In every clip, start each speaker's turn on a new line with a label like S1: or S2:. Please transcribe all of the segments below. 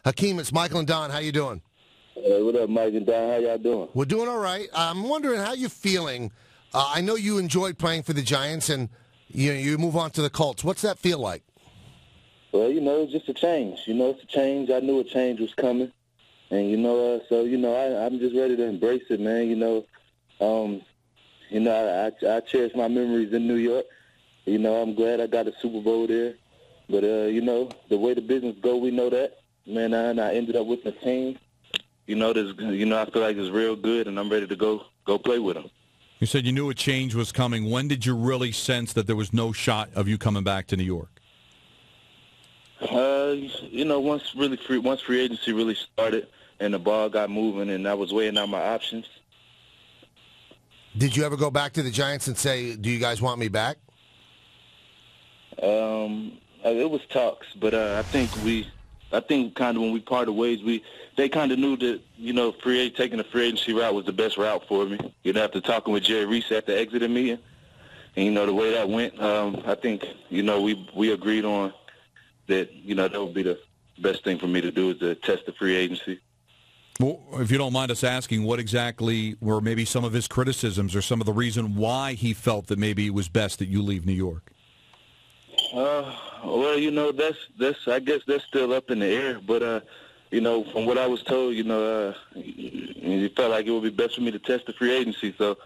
S1: Hakeem, it's Michael and Don. How you doing?
S2: Hey, what up, Mike and Don? How y'all doing?
S1: We're doing all right. I'm wondering how you're feeling. I know you enjoyed playing for the Giants, and you move on to the Colts. What's that feel like?
S2: Well, it's just a change. It's a change. I knew a change was coming. And, I'm just ready to embrace it, man. I cherish my memories in New York. I'm glad I got a Super Bowl there. But, the way the business go, we know that. Man, and I ended up with the team. I feel like it's real good, and I'm ready to go play with them.
S3: You said you knew a change was coming. When did you really sense that there was no shot of you coming back to New York?
S2: Once free agency really started and the ball got moving and I was weighing out my options.
S1: Did you ever go back to the Giants and say, do you guys want me back?
S2: It was talks, but I think kind of when we parted ways, they kind of knew that, taking the free agency route was the best route for me. After talking with Jerry Reese at the exiting meeting, and, the way that went, I think, we agreed on that, that would be the best thing for me to do is to test the free agency.
S3: Well, if you don't mind us asking, what exactly were maybe some of his criticisms or some of the reason why he felt that maybe it was best that you leave New York?
S2: Well, that's I guess that's still up in the air. But, from what I was told, he felt like it would be best for me to test the free agency. So,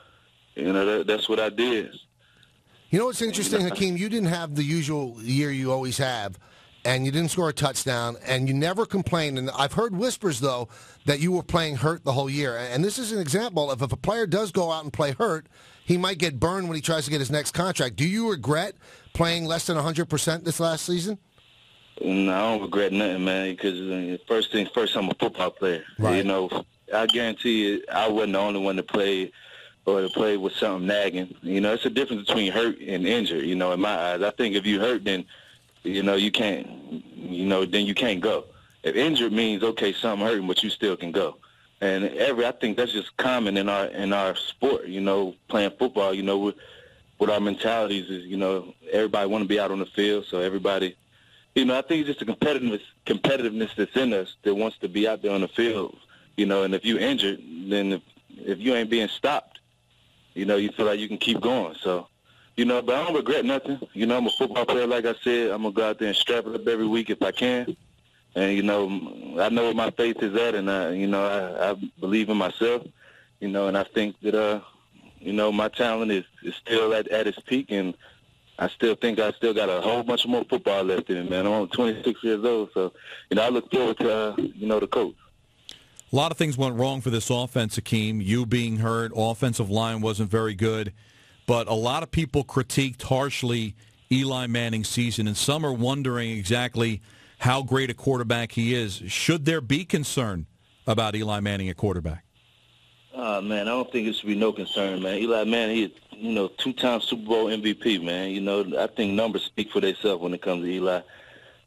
S2: that's what I did.
S1: You know what's interesting, Hakeem? You didn't have the usual year you always have, and you didn't score a touchdown, and you never complained. And I've heard whispers, though, that you were playing hurt the whole year. And this is an example of if a player does go out and play hurt, he might get burned when he tries to get his next contract. Do you regret playing less than 100% this last season?
S2: No, I don't regret nothing, man, because first things first, I'm a football player.
S1: Right.
S2: I guarantee you I wasn't the only one to play or to play with something nagging. It's a difference between hurt and injured, in my eyes. I think if you hurt, then, you can't, then you can't go. If injured means, okay, something hurting, but you still can go. And I think that's just common in our sport, playing football, with our mentalities is, everybody want to be out on the field, so everybody, I think it's just the competitiveness that's in us that wants to be out there on the field, and if you're injured, then if you ain't being stopped, you feel like you can keep going. So, but I don't regret nothing. I'm a football player, like I said. I'm going to go out there and strap it up every week if I can. And, I know where my faith is at, and, I believe in myself, and I think that, my talent is still at its peak, and I still think I still got a whole bunch more football left in me, man. I'm only 26 years old, so, I look forward to, the coach.
S3: A lot of things went wrong for this offense, Hakeem. You being hurt, offensive line wasn't very good. But a lot of people critiqued harshly Eli Manning's season, and some are wondering exactly how great a quarterback he is. Should there be concern about Eli Manning at quarterback?
S2: Man, I don't think it should be no concern, man. Eli Manning, he is, two-time Super Bowl MVP, man. I think numbers speak for themselves when it comes to Eli.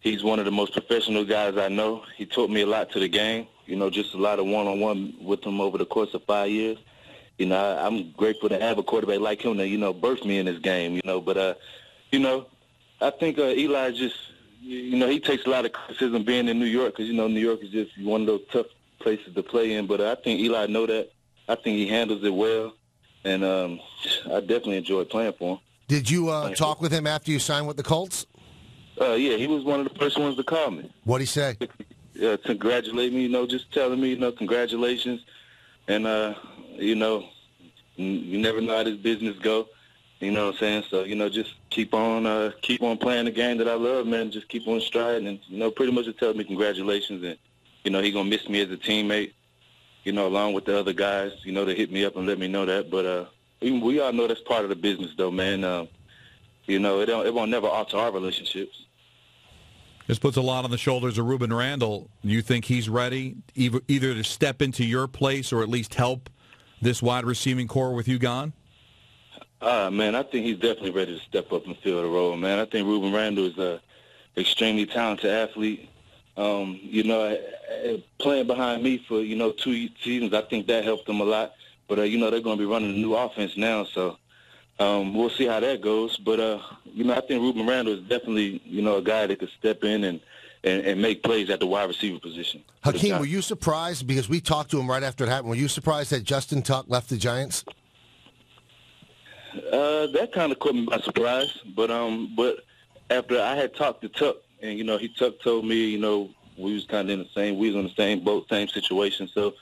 S2: He's one of the most professional guys I know. He taught me a lot to the game, just a lot of one-on-one with him over the course of 5 years. I'm grateful to have a quarterback like him that, birthed me in this game, But, I think Eli just, he takes a lot of criticism being in New York because, New York is just one of those tough places to play in. But I think Eli know that. I think he handles it well. And I definitely enjoyed playing for him.
S1: Did you talk with him after you signed with the Colts?
S2: Yeah, he was one of the first ones to call me.
S1: What'd he say?
S2: To congratulate me, just telling me, congratulations. And, you never know how this business go. You know what I'm saying? So, just keep on playing the game that I love, man. Just keep on striding. And, pretty much just tell me congratulations. And, he going to miss me as a teammate, along with the other guys, to hit me up and let me know that. But we all know that's part of the business, though, man. It won't never alter our relationships.
S3: This puts a lot on the shoulders of Ruben Randall. Do you think he's ready either to step into your place or at least help this wide receiving core with you gone?
S2: Man, I think he's definitely ready to step up and fill the role, man. I think Ruben Randall is an extremely talented athlete. Playing behind me for, 2 seasons, I think that helped him a lot. But, they're going to be running a new offense now. So, We'll see how that goes. But, I think Ruben Randall is definitely, a guy that could step in and make plays at the wide receiver position.
S1: Hakeem, were you surprised, because we talked to him right after it happened, were you surprised that Justin Tuck left the Giants?
S2: That kind of caught me by surprise. But after I had talked to Tuck, and, Tuck told me, we was kind of we was in the same boat, same situation. So,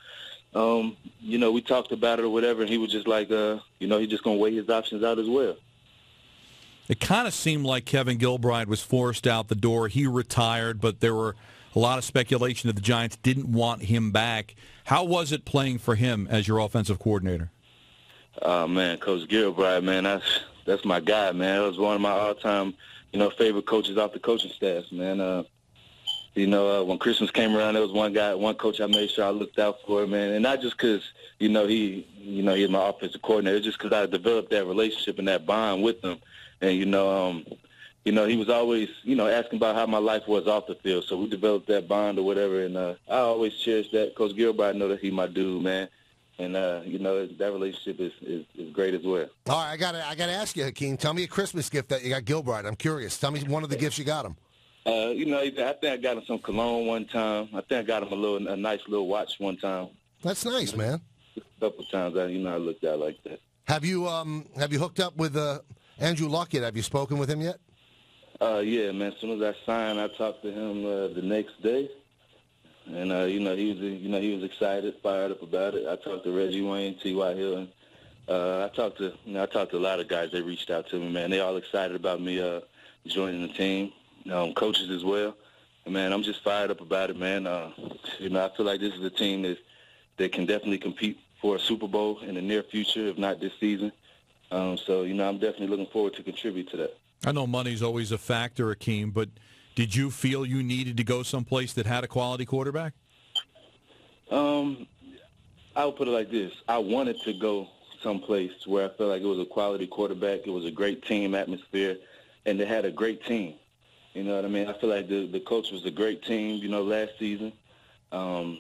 S2: we talked about it or whatever, and he was just like, he's just going to weigh his options out as well.
S3: It kind of seemed like Kevin Gilbride was forced out the door. He retired, but there were a lot of speculation that the Giants didn't want him back. How was it playing for him as your offensive coordinator?
S2: Man, Coach Gilbride, man, that's my guy, man. That was one of my all-time, favorite coaches off the coaching staff, man. When Christmas came around, there was one coach I made sure I looked out for, man. And not just because, he's my offensive coordinator, just because I developed that relationship and that bond with him. And, he was always, asking about how my life was off the field. So we developed that bond or whatever. And I always cherish that. Coach Gilbride know that he's my dude, man. And, that relationship is great as well.
S1: All right, I gotta ask you, Hakeem. Tell me a Christmas gift that you got Gilbride. I'm curious. Tell me one of the gifts you got him.
S2: I think I got him some cologne one time. I think I got him a nice little watch one time.
S1: That's nice, man.
S2: A couple of times, I looked out like that.
S1: Have you hooked up with Andrew Luck yet? Have you spoken with him yet?
S2: Yeah, man. As soon as I signed, I talked to him the next day, and he was excited, fired up about it. I talked to Reggie Wayne, T.Y. Hill, and I talked to a lot of guys that reached out to me, man. They all excited about me joining the team. Coaches as well. And, man, I'm just fired up about it, man. I feel like this is a team that can definitely compete for a Super Bowl in the near future, if not this season. So, I'm definitely looking forward to contribute to that.
S3: I know money's always a factor, Hakeem, but did you feel you needed to go someplace that had a quality quarterback?
S2: I would put it like this. I wanted to go someplace where I felt like it was a quality quarterback, it was a great team atmosphere, and they had a great team. You know what I mean? I feel like the Colts was a great team, last season. And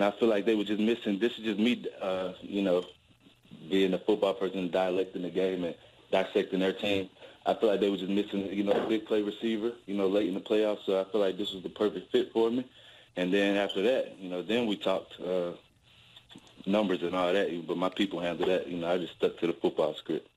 S2: I feel like they were just missing. This is just me, being a football person, dialecting the game and dissecting their team. I feel like they were just missing, a big play receiver, late in the playoffs. So I feel like this was the perfect fit for me. And then after that, then we talked numbers and all that. But my people handled that. I just stuck to the football script.